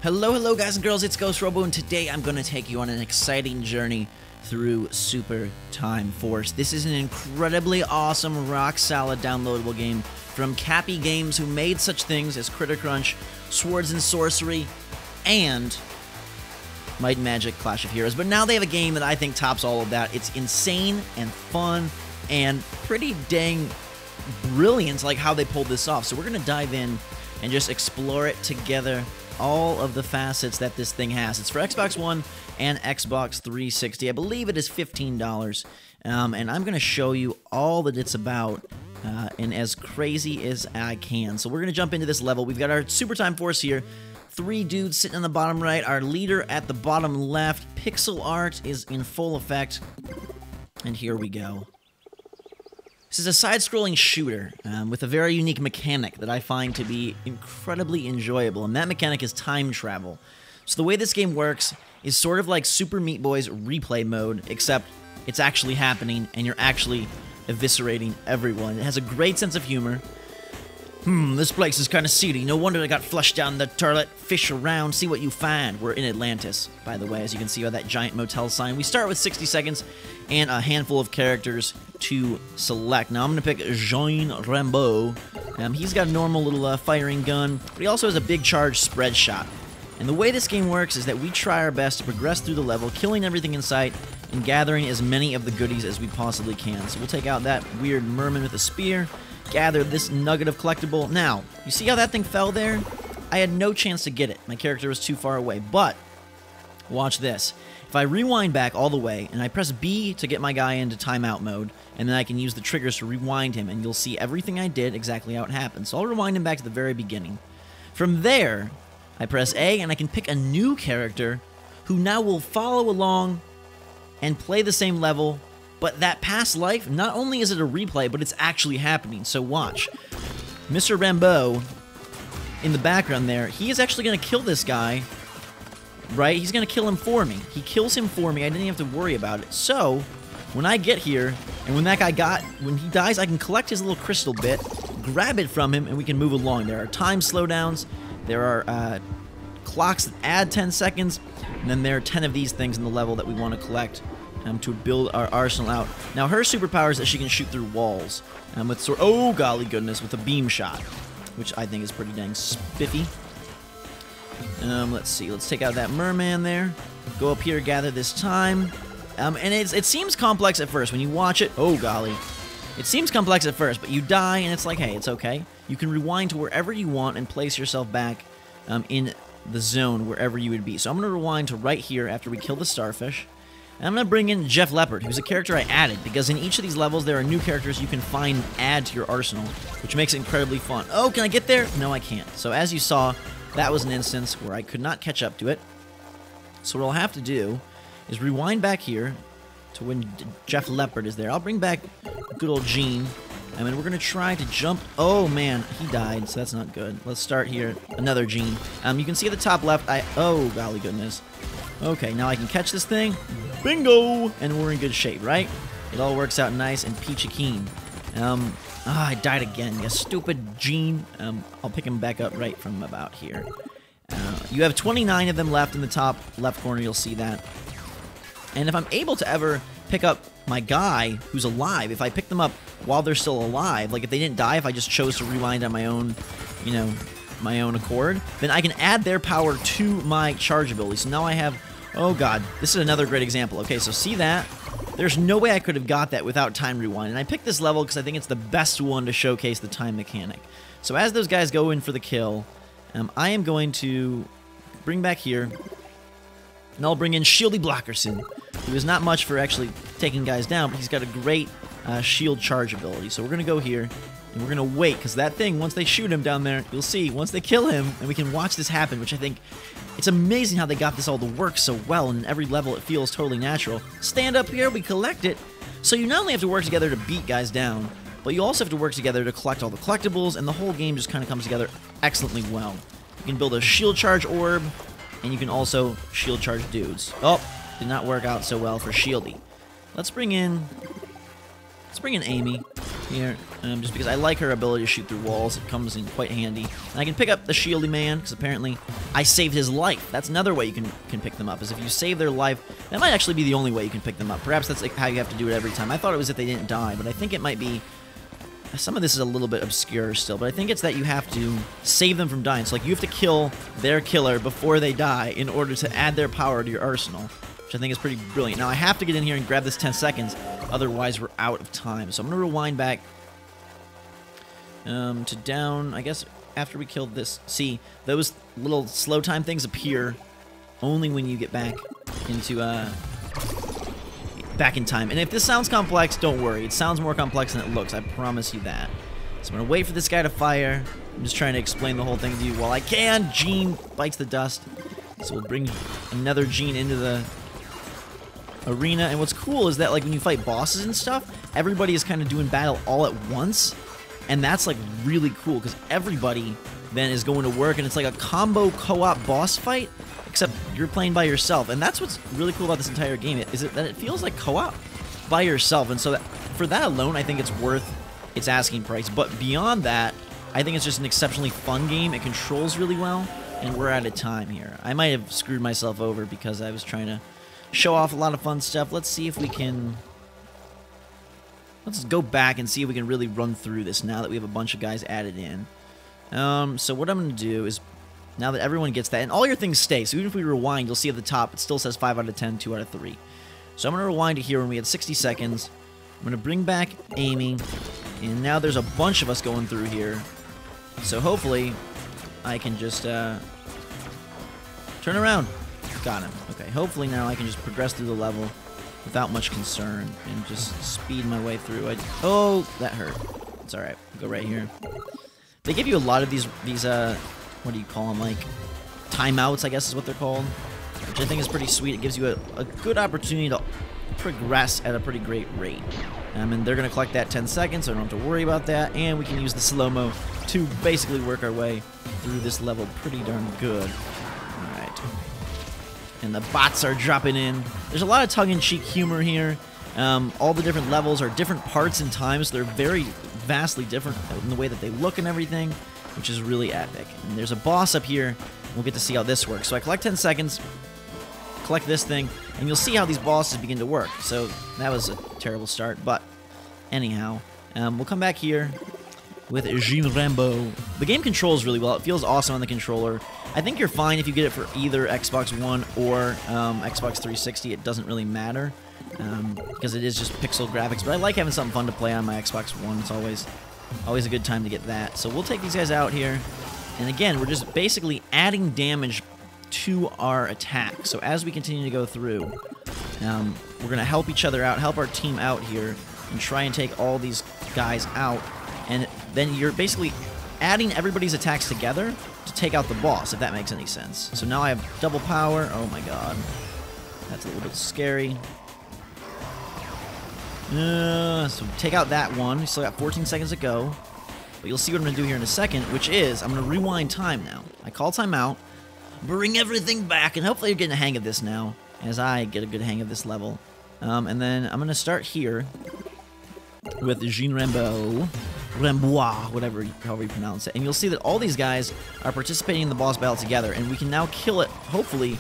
Hello guys and girls, it's GhostRobo, and today I'm going to take you on an exciting journey through Super Time Force. This is an incredibly awesome, rock-solid downloadable game from Cappy Games, who made such things as Critter Crunch, Swords and Sorcery, and Might and Magic Clash of Heroes. But now they have a game that I think tops all of that. It's insane and fun and pretty dang brilliant, like how they pulled this off. So we're going to dive in and just explore it together, all of the facets that this thing has. It's for Xbox One and Xbox 360. I believe it is $15, and I'm going to show you all that it's about and as crazy as I can. So we're going to jump into this level. We've got our Super Time Force here. 3 dudes sitting on the bottom right, our leader at the bottom left. Pixel art is in full effect, and here we go. This is a side-scrolling shooter with a very unique mechanic that I find to be incredibly enjoyable, and that mechanic is time travel. So the way this game works is sort of like Super Meat Boy's replay mode, except it's actually happening, and you're actually eviscerating everyone. It has a great sense of humor. This place is kind of seedy. No wonder I got flushed down the toilet. Fish around, see what you find. We're in Atlantis, by the way, as you can see by that giant motel sign. We start with 60 seconds and a handful of characters to select. Now, I'm going to pick Jean Rambeau. He's got a normal little firing gun, but he also has a big charge spread shot. And the way this game works is that we try our best to progress through the level, killing everything in sight, and gathering as many of the goodies as we possibly can. So we'll take out that weird merman with a spear, gather this nugget of collectible. Now, you see how that thing fell there? I had no chance to get it. My character was too far away, but watch this. If I rewind back all the way, and I press B to get my guy into timeout mode, and then I can use the triggers to rewind him, and you'll see everything I did exactly how it happened. So I'll rewind him back to the very beginning. From there, I press A, and I can pick a new character who now will follow along and play the same level. But that past life, not only is it a replay, but it's actually happening. So watch. Mr. Rambeau, in the background there, he is actually going to kill this guy, right? He's going to kill him for me. He kills him for me. I didn't have to worry about it. So, when I get here, and when that guy when he dies, I can collect his little crystal bit, grab it from him, and we can move along. There are time slowdowns. There are clocks that add 10 seconds, and then there are 10 of these things in the level that we want to collect to build our arsenal out. Now, her superpower is that she can shoot through walls with sort. Oh, golly goodness, with a beam shot, which I think is pretty dang spiffy. Let's see. Let's take out that merman there. Go up here, gather this time. And it seems complex at first when you watch it. Oh, golly. It seems complex at first, but you die, and it's like, hey, it's okay. You can rewind to wherever you want and place yourself back in the zone wherever you would be. So I'm going to rewind to right here after we kill the starfish. And I'm going to bring in Jeff Leopard, who's a character I added, because in each of these levels there are new characters you can find and add to your arsenal, which makes it incredibly fun. Oh, can I get there? No, I can't. So as you saw, that was an instance where I could not catch up to it. So what I'll have to do is rewind back here to when Jeff Leopard is there. I'll bring back good old Gene, and then we're going to try to jump. Oh, man, he died, so that's not good. Let's start here. Another Gene. You can see at the top left, oh, golly goodness. Okay, now I can catch this thing. Bingo! And we're in good shape, right? It all works out nice and peachy keen. I died again. You stupid Gene. I'll pick him back up right from about here. You have 29 of them left in the top left corner. You'll see that. And if I'm able to ever pick up my guy who's alive, if I pick them up while they're still alive, like if they didn't die, if I just chose to rewind on my own, my own accord, then I can add their power to my charge ability. So now I have, oh god, this is another great example. Okay, so see that? There's no way I could have got that without time rewind. And I picked this level because I think it's the best one to showcase the time mechanic. So as those guys go in for the kill, I am going to bring back here, and I'll bring in Shieldy Blockerson, who is not much for actually taking guys down, but he's got a great shield charge ability. So we're going to go here, and we're going to wait, because that thing, once they shoot him down there, you'll see, once they kill him, and we can watch this happen, which I think, it's amazing how they got this all to work so well, and in every level it feels totally natural. Stand up here, we collect it. So you not only have to work together to beat guys down, but you also have to work together to collect all the collectibles, and the whole game just kind of comes together excellently well. You can build a shield charge orb, and you can also shield charge dudes. Oh, did not work out so well for Shieldy. Let's bring in Amy here. just because I like her ability to shoot through walls. It comes in quite handy. And I can pick up the shieldy man, because apparently I saved his life. That's another way you can pick them up, is if you save their life. That might actually be the only way you can pick them up. Perhaps that's like how you have to do it every time. I thought it was if they didn't die, but I think it might be... Some of this is a little bit obscure still, but I think it's that you have to save them from dying. So, like, you have to kill their killer before they die in order to add their power to your arsenal, which I think is pretty brilliant. Now, I have to get in here and grab this 10 seconds, otherwise we're out of time. So I'm going to rewind back to down, I guess, after we killed this. See, those little slow time things appear only when you get back into, back in time. And if this sounds complex, don't worry. It sounds more complex than it looks. I promise you that. So I'm going to wait for this guy to fire. I'm just trying to explain the whole thing to you while I can. Gene bites the dust. So we'll bring another Gene into the arena. And what's cool is that, like, when you fight bosses and stuff, everybody is kind of doing battle all at once. And that's, like, really cool because everybody then is going to work. And it's like a combo co-op boss fight, except you're playing by yourself. And that's what's really cool about this entire game, is that it feels like co-op by yourself. And so that, for that alone, I think it's worth its asking price. But beyond that, I think it's just an exceptionally fun game. It controls really well, and we're out of time here. I might have screwed myself over because I was trying to show off a lot of fun stuff. Let's see if we can... Let's go back and see if we can really run through this now that we have a bunch of guys added in. So what I'm going to do is... Now that everyone gets that, and all your things stay, so even if we rewind, you'll see at the top, it still says 5 out of 10, 2 out of 3. So I'm going to rewind to here when we had 60 seconds. I'm going to bring back Amy, and now there's a bunch of us going through here. So hopefully, I can just, turn around. Got him. Okay, hopefully now I can just progress through the level without much concern, and just speed my way through. Oh, that hurt. It's alright. We'll go right here. They give you a lot of these, what do you call them, like, timeouts, I guess is what they're called, which I think is pretty sweet. It gives you a good opportunity to progress at a pretty great rate. And they're going to collect that 10 seconds, so I don't have to worry about that, and we can use the slow-mo to basically work our way through this level pretty darn good. Alright. And the bots are dropping in. There's a lot of tongue-in-cheek humor here. All the different levels are different parts and times, so they're very vastly different in the way that they look and everything, which is really epic. And there's a boss up here. We'll get to see how this works. So I collect 10 seconds, collect this thing, and you'll see how these bosses begin to work. So that was a terrible start, but anyhow, we'll come back here with Jean Rambo. The game controls really well. It feels awesome on the controller. I think you're fine if you get it for either Xbox One or Xbox 360. It doesn't really matter because it is just pixel graphics, but I like having something fun to play on my Xbox One. It's always a good time to get that. So we'll take these guys out here. And again, we're just basically adding damage to our attack. So as we continue to go through, we're going to help each other out, help our team out here, and try and take all these guys out. And then you're basically adding everybody's attacks together to take out the boss, if that makes any sense. So now I have double power. Oh my god. That's a little bit scary. So take out that one. We still got 14 seconds to go. But you'll see what I'm going to do here in a second, which is I'm going to rewind time now. I call time out, bring everything back, and hopefully you're getting a hang of this now, as I get a good hang of this level. And then I'm going to start here with Jean Rambo, Rambois, however you pronounce it. And you'll see that all these guys are participating in the boss battle together, and we can now kill it, hopefully,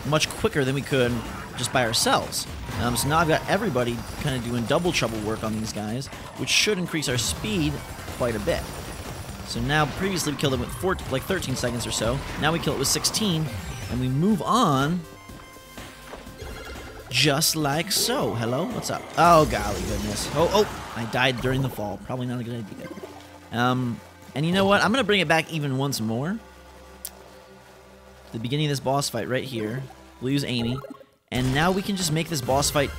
much quicker than we could just by ourselves. So now I've got everybody kind of doing double trouble work on these guys, which should increase our speed quite a bit. So now, previously we killed them with like 13 seconds or so. Now we kill it with 16, and we move on just like so. Hello? What's up? Oh, golly goodness. Oh, I died during the fall. Probably not a good idea. And you know what? I'm going to bring it back even once more. The beginning of this boss fight right here. We'll use Amy. And now we can just make this boss fight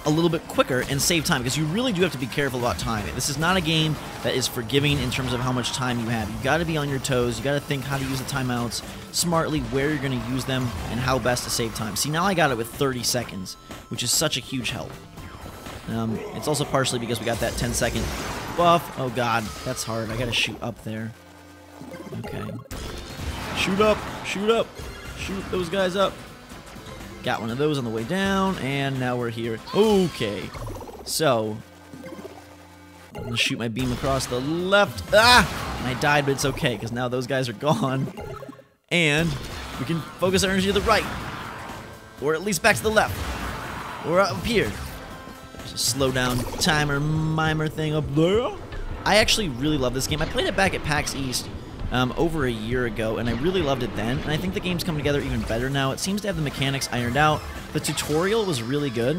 a little bit quicker and save time, because you really do have to be careful about timing. This is not a game that is forgiving in terms of how much time you have. You've got to be on your toes. You've got to think how to use the timeouts smartly, where you're going to use them, and how best to save time. See, now I got it with 30 seconds, which is such a huge help. It's also partially because we got that 10-second buff. Oh god, that's hard. I got to shoot up there. Okay. Shoot up! Shoot up! Shoot those guys up! Got one of those on the way down, and now we're here. Okay, so I'm gonna shoot my beam across the left. Ah! And I died, but it's okay, because now those guys are gone. And we can focus our energy to the right. Or at least back to the left. Or up here. There's a slow down timer mimer thing up there. I actually really love this game. I played it back at PAX East over a year ago, and I really loved it then. And I think the game's come together even better now. It seems to have the mechanics ironed out. The tutorial was really good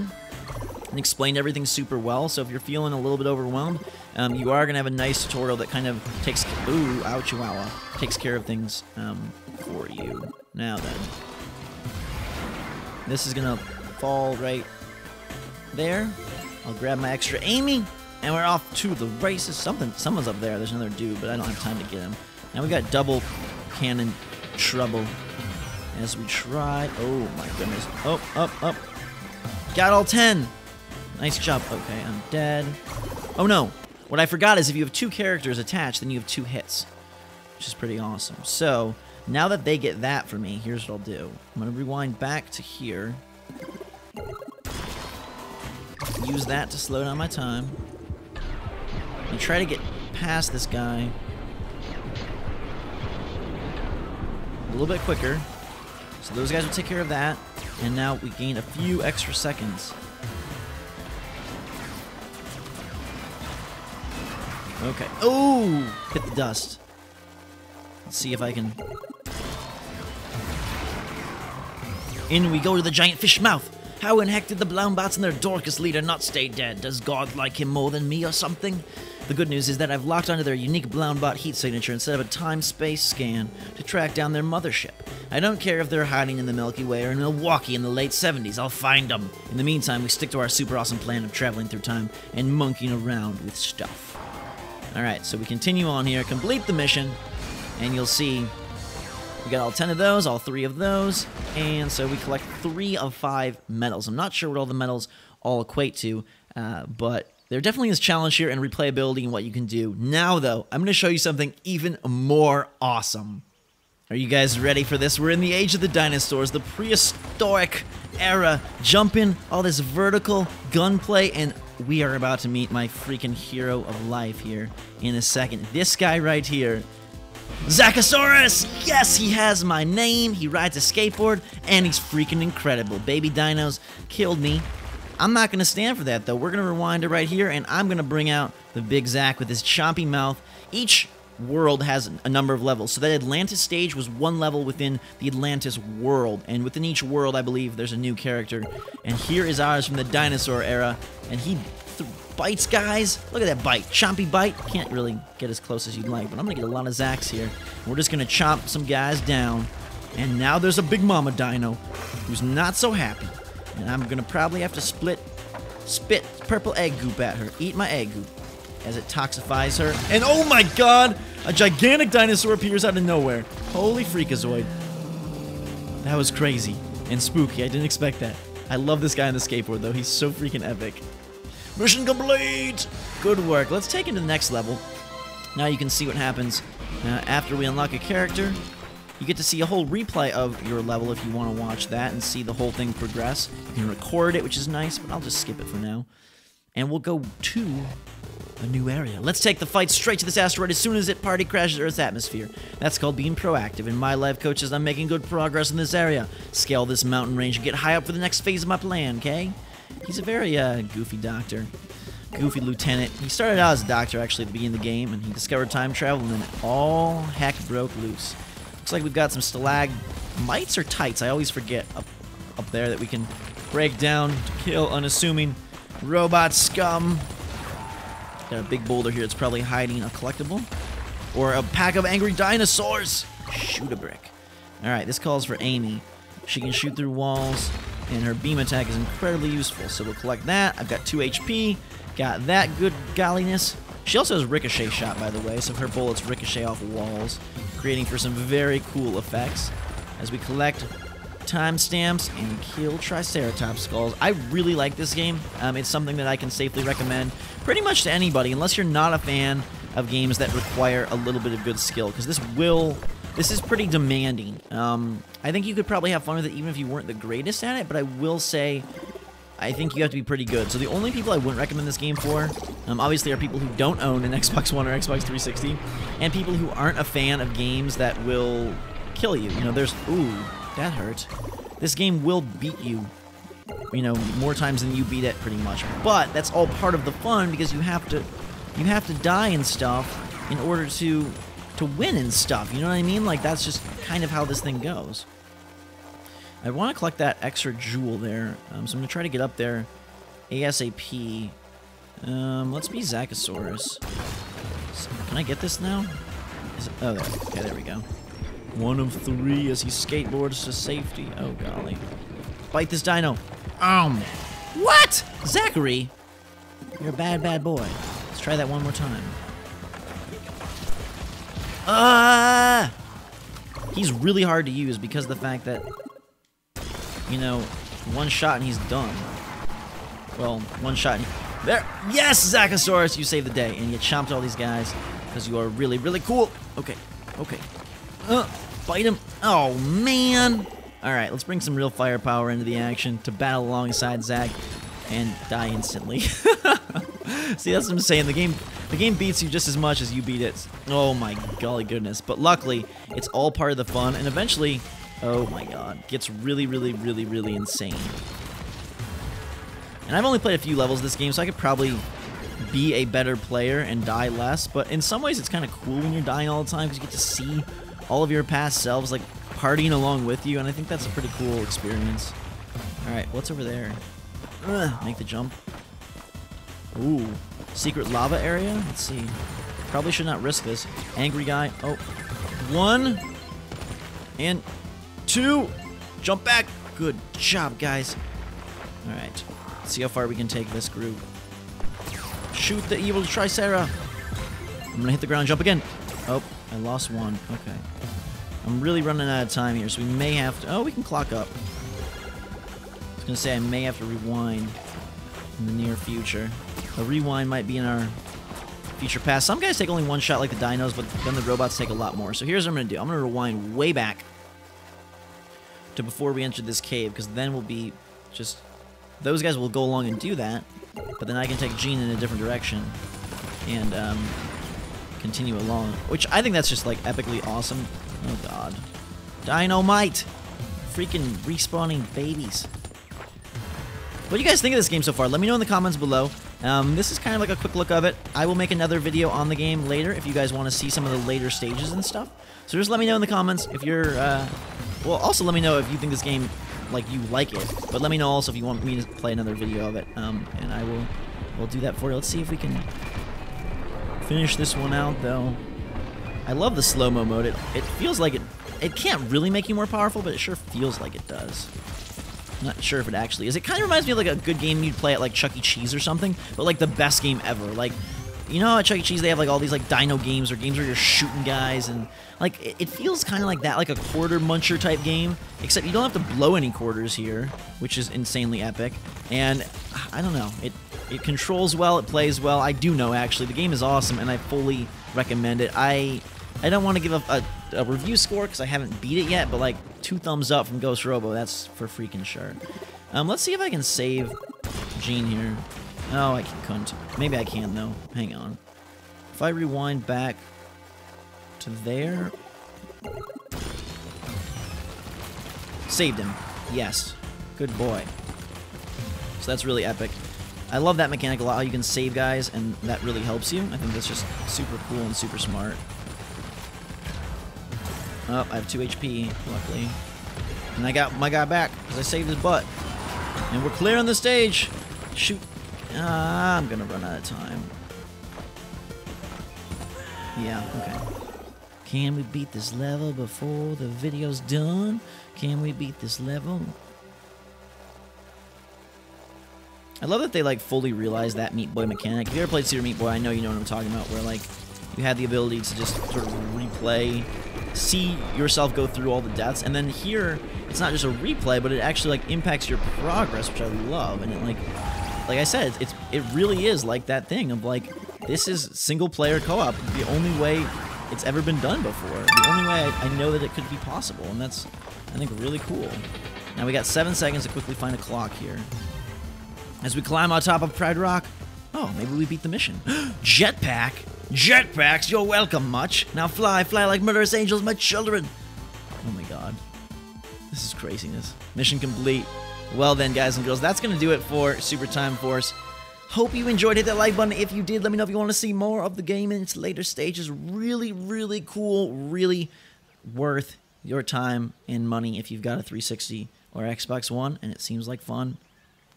and explained everything super well. So if you're feeling a little bit overwhelmed, you are going to have a nice tutorial that kind of takes... Ooh, ouch, chihuahua. Takes care of things for you. Now then. This is going to fall right there. I'll grab my extra Amy, and we're off to the races. Someone's up there. There's another dude, but I don't have time to get him. Now we got double cannon trouble as we try. Oh my goodness. Oh, up. Got all 10. Nice job. Okay, I'm dead. Oh no. What I forgot is if you have 2 characters attached, then you have 2 hits, which is pretty awesome. So now that they get that for me, here's what I'll do. I'm going to rewind back to here. Use that to slow down my time. And try to get past this guy a little bit quicker. So those guys will take care of that. And now we gain a few extra seconds. Okay. Oh! Hit the dust. Let's see if I can... In we go to the giant fish mouth. How in heck did the Bloundbots and their Dorcas leader not stay dead? Does God like him more than me or something? The good news is that I've locked onto their unique Bloundbot heat signature instead of a time-space scan to track down their mothership. I don't care if they're hiding in the Milky Way or in Milwaukee in the late 70s, I'll find them. In the meantime, we stick to our super awesome plan of traveling through time and monkeying around with stuff. Alright, so we continue on here, complete the mission, and you'll see we got all 10 of those, all 3 of those, and so we collect 3 of 5 medals. I'm not sure what all the medals all equate to, but there definitely is challenge here and replayability and what you can do. Now, though, I'm going to show you something even more awesome. Are you guys ready for this? We're in the age of the dinosaurs, the prehistoric era. Jump in, all this vertical gunplay, and we are about to meet my freaking hero of life here in a second. This guy right here. Zackosaurus! Yes, he has my name, he rides a skateboard, and he's freaking incredible. Baby dinos killed me. I'm not going to stand for that, though. We're going to rewind it right here, and I'm going to bring out the big Zack with his chompy mouth. Each world has a number of levels, so that Atlantis stage was one level within the Atlantis world, and within each world, I believe, there's a new character. And here is ours from the dinosaur era, and he bites guys. Look at that bite. Chompy bite. Can't really get as close as you'd like, but I'm going to get a lot of Zacks here. We're just going to chomp some guys down. And now there's a big mama dino who's not so happy. And I'm going to probably have to spit purple egg goop at her. Eat my egg goop as it toxifies her. And oh my god! A gigantic dinosaur appears out of nowhere. Holy freakazoid. That was crazy and spooky. I didn't expect that. I love this guy on the skateboard, though. He's so freaking epic. Mission complete! Good work. Let's take it to the next level. Now you can see what happens after we unlock a character. You get to see a whole replay of your level if you want to watch that and see the whole thing progress. You can record it, which is nice, but I'll just skip it for now. And we'll go to a new area. Let's take the fight straight to this asteroid as soon as it party crashes Earth's atmosphere. That's called being proactive. In my life, coaches, I'm making good progress in this area. Scale this mountain range and get high up for the next phase of my plan, okay? He's a very goofy doctor. Goofy lieutenant. He started out as a doctor, actually, at the beginning of the game, and he discovered time travel, and then all heck broke loose. Looks like we've got some stalagmites or tights. I always forget up there that we can break down to kill unassuming robot scum. Got a big boulder here. It's probably hiding a collectible. Or a pack of angry dinosaurs. Shoot a brick. Alright, this calls for Amy. She can shoot through walls, and her beam attack is incredibly useful. So we'll collect that. I've got 2 HP. Got that good golliness. She also has ricochet shot, by the way, so her bullets ricochet off walls, creating for some very cool effects as we collect timestamps and kill Triceratops skulls. I really like this game. It's something that I can safely recommend pretty much to anybody, unless you're not a fan of games that require a little bit of good skill, because this is pretty demanding. I think you could probably have fun with it even if you weren't the greatest at it, but I will say I think you have to be pretty good. So the only people I wouldn't recommend this game for, obviously, are people who don't own an Xbox One or Xbox 360, and people who aren't a fan of games that will kill you. You know, there's... Ooh, that hurt. This game will beat you, you know, more times than you beat it, pretty much. But that's all part of the fun, because you have to die and stuff in order to win and stuff. You know what I mean? Like, that's just kind of how this thing goes. I want to collect that extra jewel there, so I'm going to try to get up there ASAP. Let's be Zackosaurus. Can I get this now? Oh, there. Okay, there we go. 1 of 3 as he skateboards to safety. Oh, golly. Bite this dino. What? Zachary? You're a bad, bad boy. Let's try that one more time. He's really hard to use because of the fact that, you know, one shot and he's done. Well, one shot and there. Yes, Zackosaurus, you saved the day. And you chomped all these guys because you are really, really cool. Okay, okay. Bite him. Oh, man. All right, let's bring some real firepower into the action to battle alongside Zack and die instantly. See, that's what I'm saying. The game beats you just as much as you beat it. Oh my golly goodness. But luckily, it's all part of the fun, and eventually, oh my god, gets really, really, really, really insane. And I've only played a few levels of this game, so I could probably be a better player and die less, but in some ways it's kind of cool when you're dying all the time because you get to see all of your past selves, like, partying along with you, and I think that's a pretty cool experience. Alright, what's over there? Make the jump. Ooh, secret lava area? Let's see. Probably should not risk this. Angry guy. Oh, 1 and 2. Jump back. Good job, guys. Alright, let's see how far we can take this group. Shoot the evil Tricera. I'm gonna hit the ground, jump again. Oh, I lost 1. Okay. I'm really running out of time here, so we may have to... Oh, we can clock up. I was gonna say I may have to rewind in the near future. A rewind might be in our future past. Some guys take only 1 shot like the dinos, but then the robots take a lot more. So here's what I'm gonna do. I'm gonna rewind way back to before we entered this cave, because then we'll be just... Those guys will go along and do that, but then I can take Gene in a different direction and continue along, which I think that's just like epically awesome. Oh god. Dynamite! Freaking respawning babies. What do you guys think of this game so far? Let me know in the comments below. This is kind of like a quick look of it. I will make another video on the game later if you guys want to see some of the later stages and stuff. So just let me know in the comments if you're, well, also let me know if you think this game, like, you like it. But let me know also if you want me to play another video of it. And I will do that for you. Let's see if we can finish this one out, though. I love the slow-mo mode. It feels like it can't really make you more powerful, but it sure feels like it does. I'm not sure if it actually is. It kind of reminds me of like a good game you'd play at like Chuck E. Cheese or something, but like the best game ever. Like, you know, at Chuck E. Cheese they have like all these like dino games or games where you're shooting guys, and like it feels kind of like that, like a quarter muncher type game, except you don't have to blow any quarters here, which is insanely epic. And I don't know, it controls well, it plays well. I do know, actually, the game is awesome, and I fully recommend it. I don't want to give a review score because I haven't beat it yet, but like 2 thumbs up from GhostRobo, that's for freaking sure. Let's see if I can save Gene here. Oh, I couldn't. Maybe I can, though. Hang on. If I rewind back to there... Saved him. Yes. Good boy. So that's really epic. I love that mechanic a lot, how you can save guys, and that really helps you. I think that's just super cool and super smart. Oh, I have 2 HP, luckily. And I got my guy back, because I saved his butt. And we're clearing the stage! Shoot. I'm gonna run out of time. Yeah, okay. Can we beat this level before the video's done? Can we beat this level? I love that they like fully realize that Meat Boy mechanic. If you ever played Super Meat Boy, I know you know what I'm talking about, where like you had the ability to just sort of replay, see yourself go through all the deaths, and then here it's not just a replay, but it actually like impacts your progress, which I love. And it like I said, it really is like that thing of like, this is single player co-op, the only way it's ever been done before, the only way I know that it could be possible, and that's, I think, really cool. Now we got 7 seconds to quickly find a clock here. As we climb on top of Pride Rock. Oh, maybe we beat the mission. Jetpack? Jetpacks, you're welcome, much. Now fly, fly like murderous angels, my children. Oh my god. This is craziness. Mission complete. Well then, guys and girls, that's going to do it for Super Time Force. Hope you enjoyed. Hit that like button if you did. Let me know if you want to see more of the game in its later stages. Really, really cool. Really worth your time and money if you've got a 360 or Xbox One, and it seems like fun.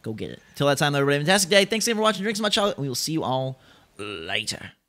Go get it. Till that time, though, everybody, have a fantastic day. Thanks again for watching. Drink so much chocolate, and we will see you all later.